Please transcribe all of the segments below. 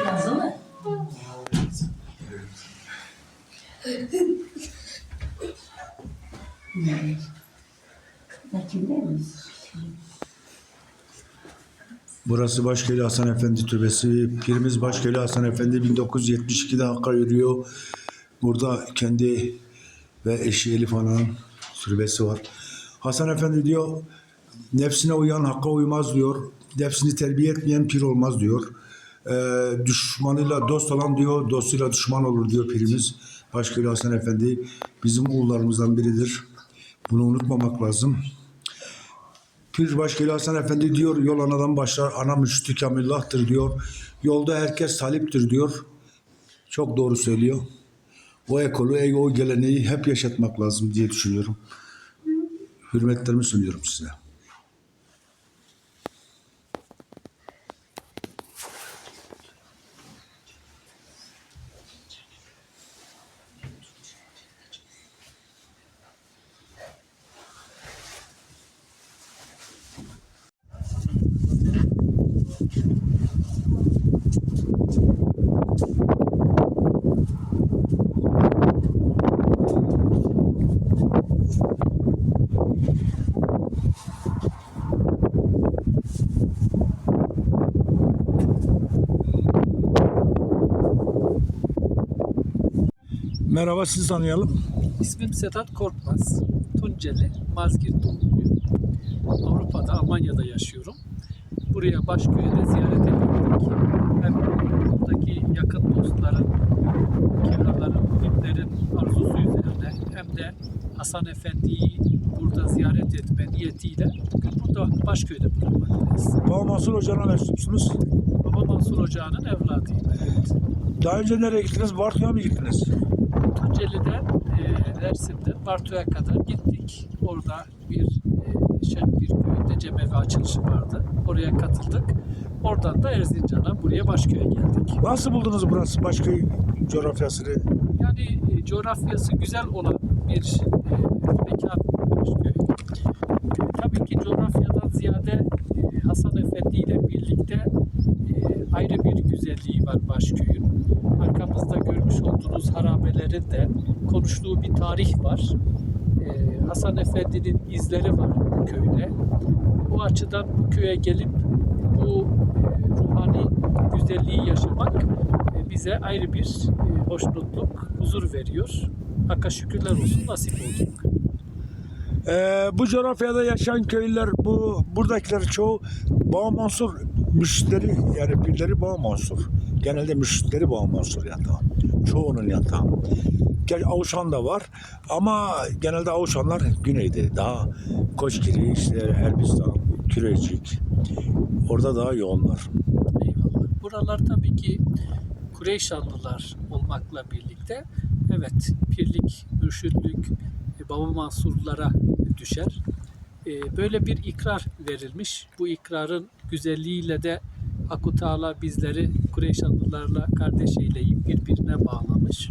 Yazılı. Burası Başköy'lü Hasan Efendi Türbesi. Pirimiz Başköy'lü Hasan Efendi 1972'de Hakk'a yürüyor. Burada kendi ve eşi Elif Ana'nın türbesi var. Hasan Efendi diyor, nefsine uyan Hakk'a uymaz diyor. Nefsini terbiye etmeyen pir olmaz diyor. Düşmanıyla dost olan diyor, dostuyla düşman olur diyor pirimiz. Başköy'lü Hasan Efendi bizim ulularımızdan biridir. Bunu unutmamak lazım. Pir Başköy'lü Hasan Efendi diyor, yol anadan başlar, ana müştü kamillahtır diyor. Yolda herkes taliptir diyor. Çok doğru söylüyor. O ekolü, o geleneği hep yaşatmak lazım diye düşünüyorum. Hürmetlerimi sunuyorum size. Merhaba, sizi tanıyalım. İsmim Sedat Korkmaz. Tunceli, Mazgirt doğumluyum. Avrupa'da, Almanya'da yaşıyorum. Buraya Başköy'de ziyaret ettik. Hem buradaki yakın dostların, kirlaların, muhimlerin arzusu üzerine hem de Hasan Efendi'yi burada ziyaret etme niyetiyle bugün burada Başköy'de bulunmaktayız. Baba Mansur Hoca'na mensupsunuz. Baba Mansur Ocağı'nın evladıyım. Evet. Daha önce nereye gittiniz? Bartın'a mı gittiniz? Tunceli'den, Dersim'den Bartu'ya kadar gittik. Orada bir bir köyde cemevi açılışı vardı. Oraya katıldık. Oradan da Erzincan'a, buraya Başköy'e geldik. Nasıl buldunuz burası Başköy coğrafyasını? Yani coğrafyası güzel olan bir mekan Başköy. Tabii ki coğrafyadan ziyade Hasan Efendi ile birlikte ayrı bir güzelliği var Başköy'ün. Arkamızda görmüş olduğunuz harabelerin de konuştuğu bir tarih var. Hasan Efendi'nin izleri var bu köyde. Bu açıdan bu köye gelip bu ruhani güzelliği yaşamak bize ayrı bir hoşnutluk, huzur veriyor. Hakka şükürler olsun, nasip olduk. Bu coğrafyada yaşayan köylüler, buradakiler çoğu Baba Mansur müşteri, yani pirleri Baba Mansur. Genelde müşteri Baba Mansur yatağı. Çoğunun yatağı. Gerçi Avuşan da var ama genelde Avuşanlar güneyde. Daha Koçgiri, işte Elbistan, Kürecik. Orada daha yoğunlar. Eyvallah. Buralar tabii ki Kureyşanlılar olmakla birlikte evet pirlik, mürşidlik Baba Mansurlara düşer. Böyle bir ikrar verilmiş. Bu ikrarın güzelliğiyle de Hak-ı Teala bizleri Kureyşanlılarla kardeş eyleyip birbirine bağlamış.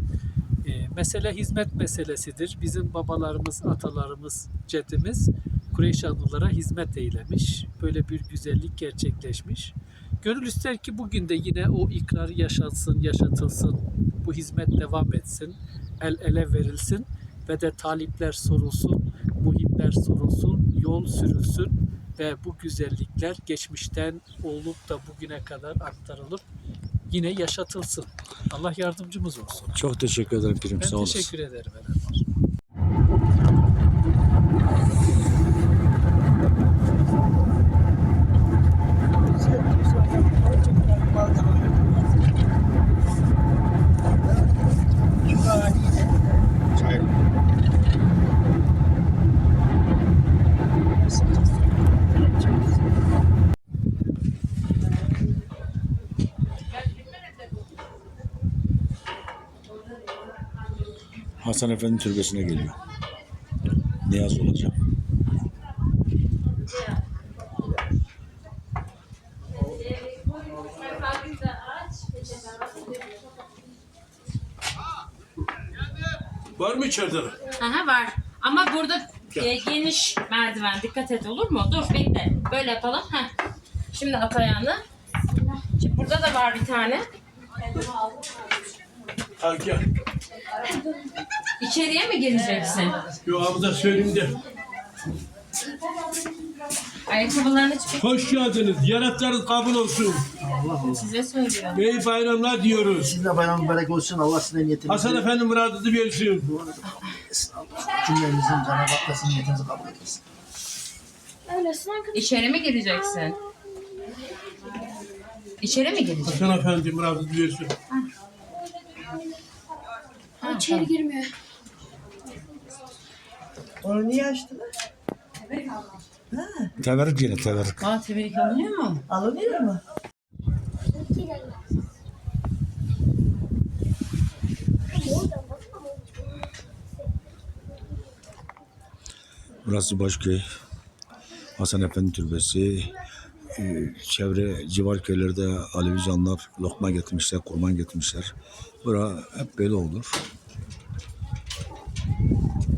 Mesele hizmet meselesidir. Bizim babalarımız, atalarımız, ceddimiz Kureyşanlılara hizmet eylemiş. Böyle bir güzellik gerçekleşmiş. Gönül ister ki bugün de yine o ikrar yaşansın, yaşatılsın. Bu hizmet devam etsin. El ele verilsin ve de talipler sorulsun, muhimler sorulsun, yol sürülsün ve bu güzellikler geçmişten olup da bugüne kadar aktarılıp yine yaşatılsın. Allah yardımcımız olsun. Çok teşekkür ederim Pirim. Ben Sağ olasın. teşekkür ederim. Hasan Efendi türbesine geliyor. Niyaz olacak. Var mı içeride? Aha var. Ama burada geniş merdiven. Dikkat et, olur mu? Dur bekle. Böyle yapalım. Heh. Şimdi at ayağını. Burada da var bir tane. Ha gel. İçeriye mi gireceksin? Yo abi da söyleyeyim de. Ayakkabılarını çıkar. Hoş geldiniz. Yaratlarınız kabul olsun. Size söylüyorum. İyi bayramlar diyoruz. Sizin de bayram mübarek olsun. Allah sizin niyetinizi, Hasan Efendi muradınızı versin. cümlenizin Cenab-ı Hak sizin niyetinizi kabul etsin. İçeri mi gireceksin? İçeri mi gireceksin? Hasan Efendi muradınızı versin. İçeri girmiyor. Onu niye açtılar? Teverik yine teverik. Aa, teberik alınıyor mu? Alınıyor mu? Burası Başköy. Hasan Efendi Türbesi. Çevre civar köylerde Alevi canlar lokma getirmişler, kurban getirmişler. Bura hep böyle olur.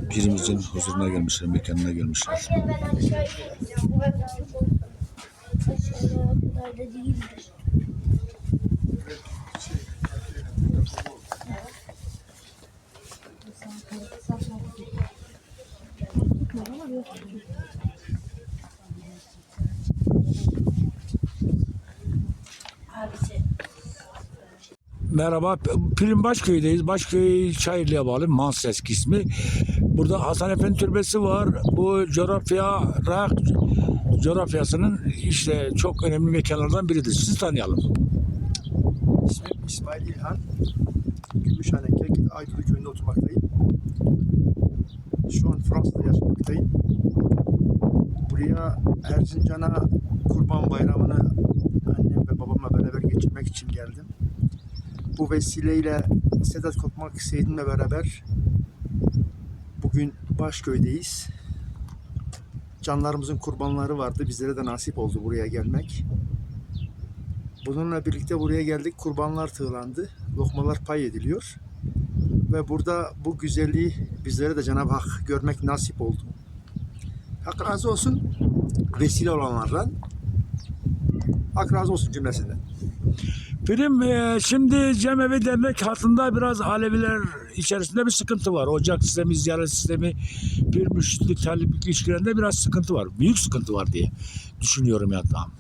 Pirimizin huzuruna gelmişler, mekanına gelmişler. Ben aşağıya gideceğim. Bu kadar aşağıya kadar da değildir. Merhaba, Pirin Başköy'deyiz. Başköy Çayırlı'ya bağlı, Manses ismi. Burada Hasan Efendi Türbesi var. Bu coğrafyasının işte çok önemli mekanlardan biridir. Sizi tanıyalım. İsmim İsmail İlhan. Gümüşhane Kek Aydulu köyünde oturmaktayım. Şu an Fransa'da yaşamaktayım. Buraya Erzincan'a Kurban Bayramı'nı annem ve babamla beraber geçirmek için geldim. Bu vesileyle Sedat Kopmak Seyit'imle beraber bugün Başköy'deyiz. Canlarımızın kurbanları vardı. Bizlere de nasip oldu buraya gelmek. Bununla birlikte buraya geldik. Kurbanlar tığlandı. Lokmalar pay ediliyor. Ve burada bu güzelliği bizlere de Cenab-ı Hak görmek nasip oldu. Hak razı olsun vesile olanlardan. Hak razı olsun cümlesinden. Pirim, şimdi Cemevi Dernek hattında biraz Aleviler içerisinde bir sıkıntı var. Ocak sistemi, ziyaret sistemi, pir mürşitlik, taliplik ilişkilerinde biraz sıkıntı var. Büyük sıkıntı var diye düşünüyorum ya tamam.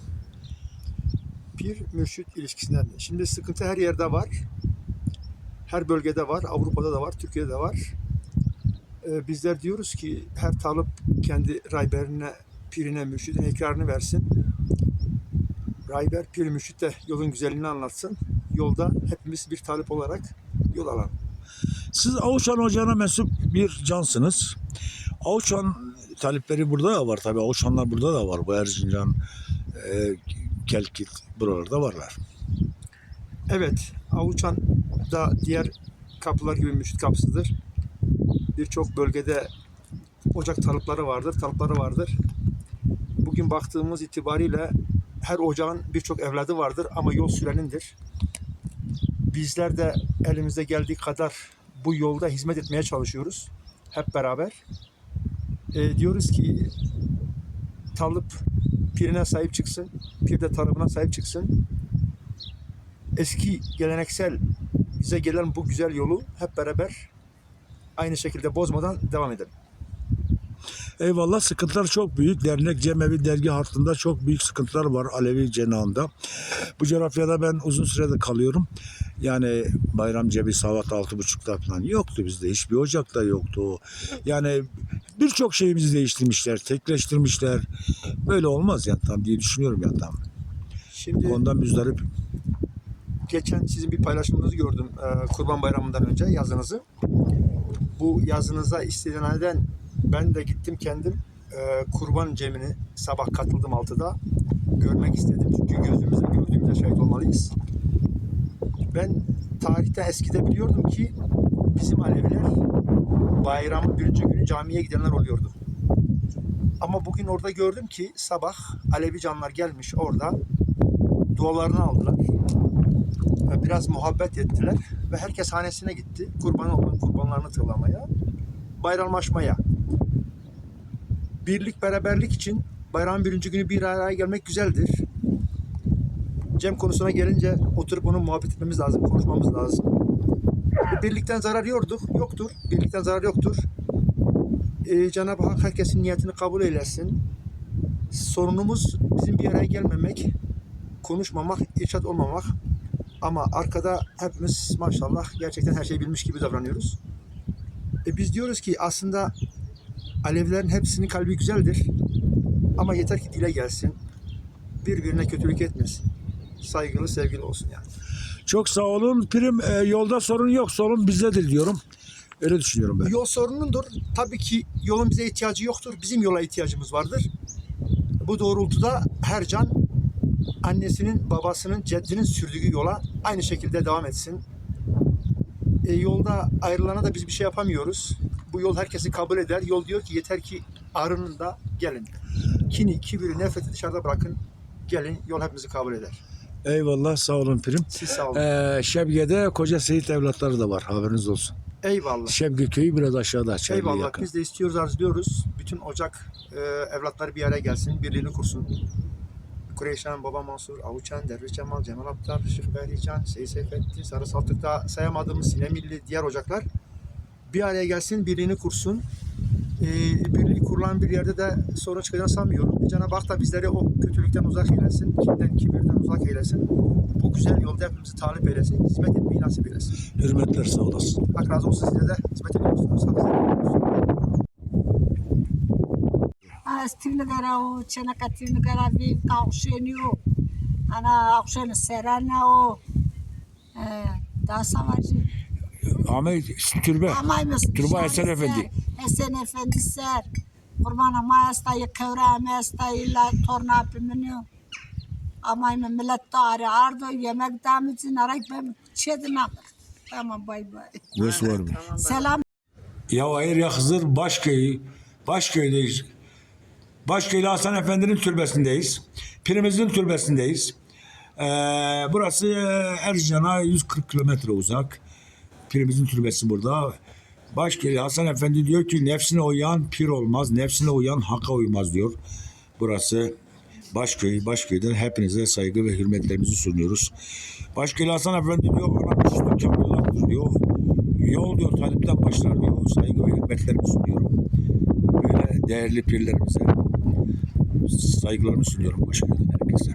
Pir mürşit ilişkisinden. Şimdi sıkıntı her yerde var. Her bölgede var. Avrupa'da da var. Türkiye'de de var. Bizler diyoruz ki her talip kendi rayberine, pirine, mürşidine ikrarını versin. Rayber, pir, mürşit de yolun güzelliğini anlatsın. Yolda hepimiz bir talip olarak yol alalım. Siz Avuçan Ocağı'na mensup bir cansınız. Avuçan talipleri burada da var tabii. Avuçanlar burada da var. Bu Erzincan, Kelkit buralarda varlar. Evet, Avuçan da diğer kapılar gibi mürşit kapısıdır. Birçok bölgede ocak talipleri vardır. Bugün baktığımız itibariyle her ocağın birçok evladı vardır ama yol sürenindir. Bizler de elimizde geldiği kadar bu yolda hizmet etmeye çalışıyoruz. Hep beraber. Diyoruz ki talip pirine sahip çıksın, pir de talibine sahip çıksın. Eski geleneksel bize gelen bu güzel yolu hep beraber aynı şekilde bozmadan devam edelim. Eyvallah, sıkıntılar çok büyük. Dernek, Cemevi, dergi hattında çok büyük sıkıntılar var Alevi cenahında. Bu coğrafyada ben uzun süredir kalıyorum. Yani bayram cebi saat 6.30'da falan yoktu bizde. Hiçbir ocak da yoktu. Yani birçok şeyimizi değiştirmişler, tekleştirmişler. Böyle olmaz yani tam diye düşünüyorum ya tam. Şimdi Bu konuda müzdarip. geçen sizin bir paylaşımınızı gördüm Kurban Bayramı'ndan önce yazınızı. Bu yazınıza istinaden ben de gittim kendim kurban cemini sabah katıldım 6'da görmek istedim çünkü gözümüzle gördüğümüze şahit olmalıyız. Ben tarihten eskide biliyordum ki bizim Aleviler bayramın birinci günü camiye gidenler oluyordu. Ama bugün orada gördüm ki sabah Alevi canlar gelmiş orada dualarını aldılar. Biraz muhabbet ettiler ve herkes hanesine gitti. Kurbanlarını tığlamaya, bayramlaşmaya. Birlik, beraberlik için bayramın birinci günü bir araya gelmek güzeldir. Cem konusuna gelince oturup onun muhabbet etmemiz lazım, konuşmamız lazım. Birlikten zarar yoktur. Birlikten zarar yoktur. Cenab-ı Hak herkesin niyetini kabul eylesin. Sorunumuz bizim bir araya gelmemek, konuşmamak, irşat olmamak. Ama arkada hepimiz maşallah gerçekten her şeyi bilmiş gibi davranıyoruz. Biz diyoruz ki aslında Alevilerin hepsinin kalbi güzeldir. Ama yeter ki dile gelsin. Birbirine kötülük etmesin. Saygılı, sevgili olsun yani. Çok sağ olun. Prim yolda sorun yok. Sorun bizdedir diyorum. Öyle düşünüyorum ben. Yol sorunundur. Tabii ki yolun bize ihtiyacı yoktur. Bizim yola ihtiyacımız vardır. Bu doğrultuda her can annesinin, babasının, ceddinin sürdüğü yola aynı şekilde devam etsin. Yolda ayrılana da biz bir şey yapamıyoruz. Bu yol herkesi kabul eder. Yol diyor ki yeter ki arının da gelin. Kini, kibiri, nefreti dışarıda bırakın. Gelin, yol hepimizi kabul eder. Eyvallah, sağ olun Prim. Siz sağ olun. Şebge'de Koca Seyit evlatları da var. Haberiniz olsun. Eyvallah. Şebge köyü biraz aşağıda. Çaylı'ya Eyvallah. yakın. Biz de istiyoruz, arzuluyoruz. Bütün ocak evlatları bir araya gelsin, birliğini kursun. Kureyşan, Baba Mansur, Avuçan, Derviş Cemal, Cemal Aptar, Şık Behrican, Seyit Seyfettin, Sarı Saltık'ta sayamadığımız Sinemilli, diğer ocaklar bir araya gelsin, birliğini kursun. Birliği kurulan bir yerde de sorun çıkacağını sanmıyorum. Cenab-ı Hak da bizleri o kötülükten uzak eylesin, kinden, kibirden uzak eylesin. Bu güzel yolda hepimizi talip eylesin, hizmet etmeyi nasip eylesin. Hürmetler, sağ olasın. Hak razı olsun, size de hizmet ediyorsunuz. Hak ediyorsunuz. Astimnagara Chanakatimnagara Viv Kaushenio Ana Aukshen Serana Da Savaşı Ahmet Türbe. Türbe Esen Efendi. Esen Efendi ser Kurban Mayastayı Kevra Mayastayı la torna pimini Amay millet tari ardo yemek damıcın arak ben çedina. Tamam bay bay. Göz var mı? Selam. Ya hayır ya Hızır Başköy'deyiz. Başköy'de Hasan Efendi'nin türbesindeyiz. Pirimizin türbesindeyiz. Burası Erzincan'a 140 kilometre uzak. Pirimizin türbesi burada. Başköy'de Hasan Efendi diyor ki nefsine uyan pir olmaz, nefsine uyan hakka uymaz diyor. Burası Başköy'den hepinize saygı ve hürmetlerimizi sunuyoruz. Başköy'de Hasan Efendi diyor ana müşriklik kamillahtır diyor. Yol diyor talipten başlar diyor. Saygı ve hürmetlerimi sunuyorum. Böyle değerli pirlerimize saygılarımı sunuyorum Başköy'den herkese.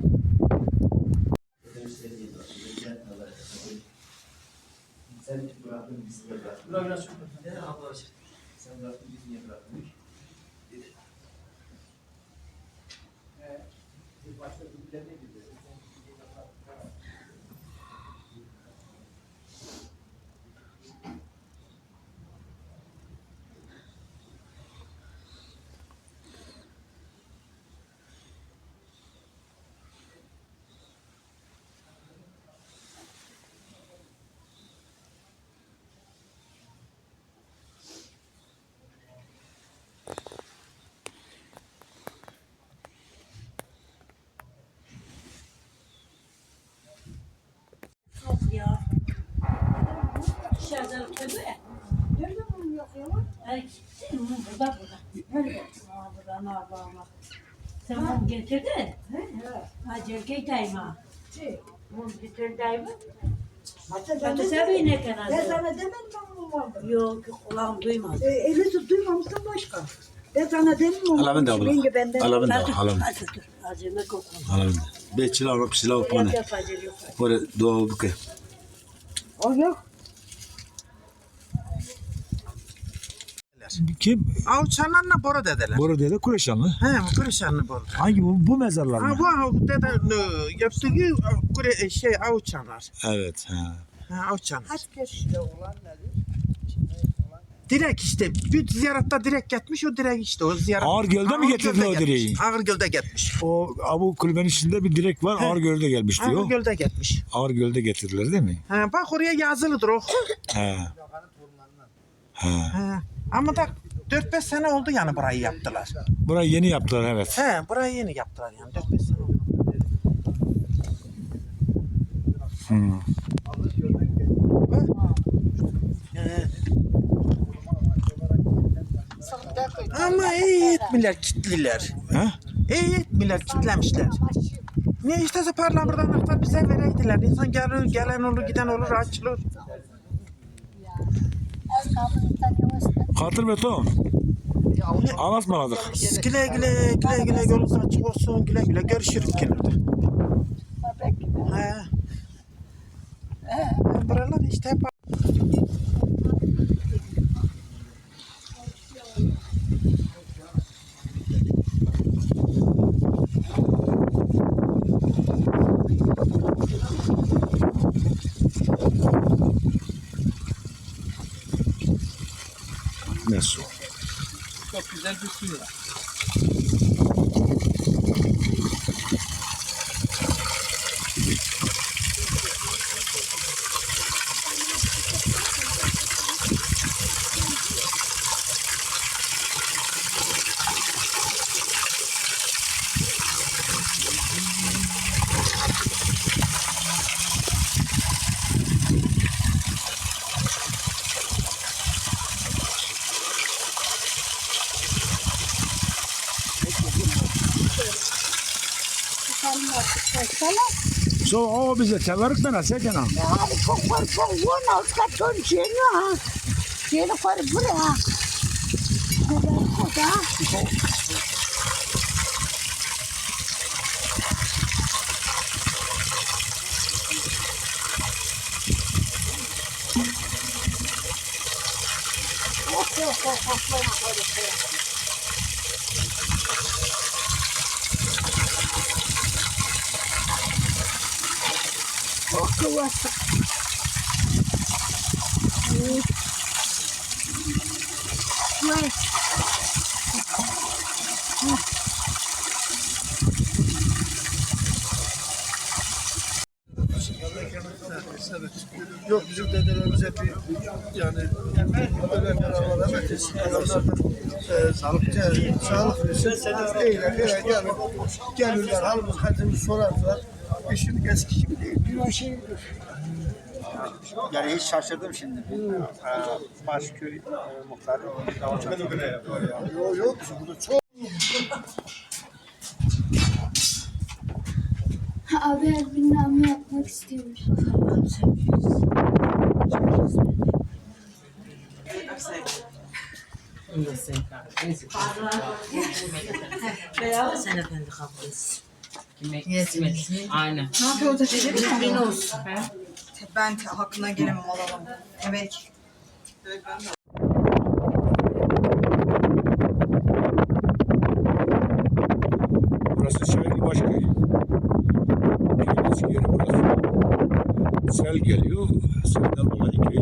Sen mum getirdin? Ha, cerkeği dayma. Mum getirdin dayma. Hadi sen bir ne kadar? Ben sana demedim mi mum aldım? Yok, kulağım duymaz. Elisi duymamışsın başka. Ben sana demedim mi? Alavın da abla. Alavın da. Alavın. Hadi dur, acıma kokun. Alavın da. Beçil avrak silah opane. Yap acır yok. Böyle dua buke. O yok. Kim? Avçanlarla Bora dedeler. Bora dede Kureşanlı. He, Kurişanlı Bora. Hangi bu mezarlar mı? Ha bu dede yaptığı Avçanlar. Evet. Ha, Avçanlar. Kaç kişide olan nedir? Direkt işte bir ziyaratta direkt gitmiş o direkt işte o ziyaret. Ağırgöl'de mi getirdin o direği? Ağırgöl'de gitmiş. O Abu kulübenin içinde bir direk var. Ağırgöl'de gelmiş diyor. Ağırgöl'de gitmiş. Ağırgöl'de getirilir değil mi? Ha, bak oraya yazılıdır o. He. He. Ha. Ama da 4-5 sene oldu yani burayı yaptılar. Burayı yeni yaptılar evet. He, burayı yeni yaptılar yani 4-5 sene oldu. Ama iyi etmiler kitliler. He? İyi etmiler kitlemişler. Ne istese parlamentodan anahtar bize vereydiler. İnsan gelir, gelen olur, giden olur, açılır. Hatır beton. Anlatmadık. Güle güle yolunuz açık olsun. Güle güle görüşürüz kenarda. Buralar işte hep Ne su? Çok güzel bir suyu var. So o bize çevirip ben asacağım. Hadi çok var çok var. Altta ton çeni ha. Çeni var buraya. Burada. Çok kıvırsın. Vay. Yok bizim dedelerimiz hep yani ölenler Allah rahmet etsin. Adamlardan sağlık versin. Eyler gelirler halımız hatırımızı sorarlar. Şimdi eski gibi değil. Yani hiç şaşırdım şimdi. Başköy muhtarı. Yok burada çok. Abi her bilmem yapmak istiyormuş. Sen efendi kabul etsin. Aynen. Ne yapıyor orada dedi? Bin olsun. Ben hakkına gelemem alalım. Evet. Burası Şehirli Başköy. Eski yeri burası. Sel geliyor. Selden dolayı köy.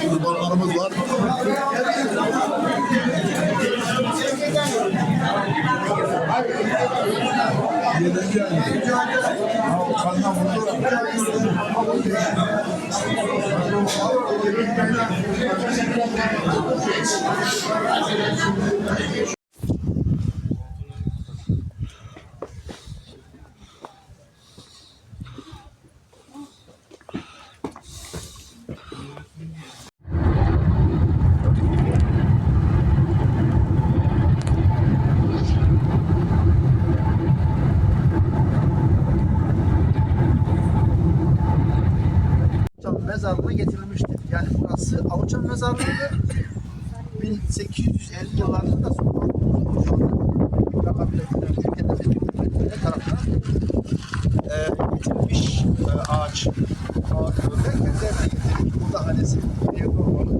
Kurbanlarımız var. Mezarlığına getirilmiştir. Yani burası Avuçan mezarlığı'nda 1850 yıllarında da sonra Türkiye'de tarafından getirilmiş ağaç. Ağaçlarında kendilerine getirilmiş. Burada hanesi bir olmalı.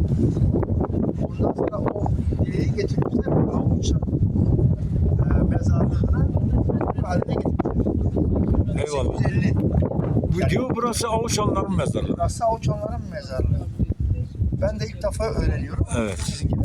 Ondan sonra o direği getirmişler. Avuçan mezarlığına haline getirmişler. Eyvallah. 1850. Bu diyor burası Avuçanların mezarlığı. Burası Avuçanların mezarlığı. Ben de ilk defa öğreniyorum. Evet. Sizin gibi.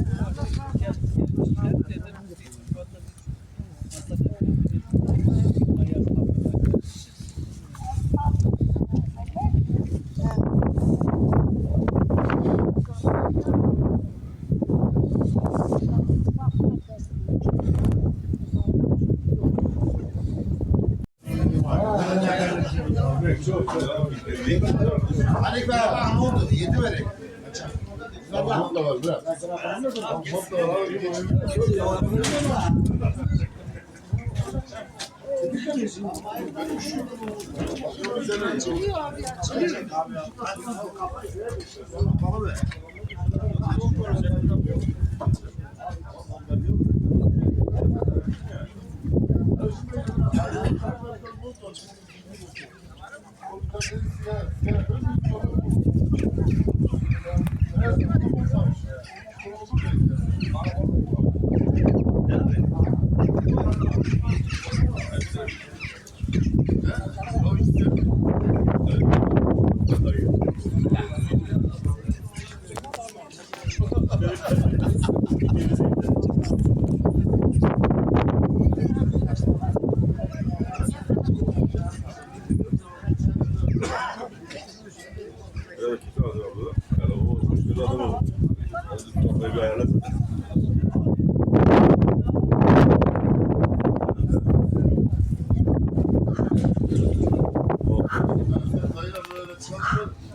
Hani beraber ne oldu? 7 verek. Mont da var bırak. Mont da var. Böyle çalışıyor.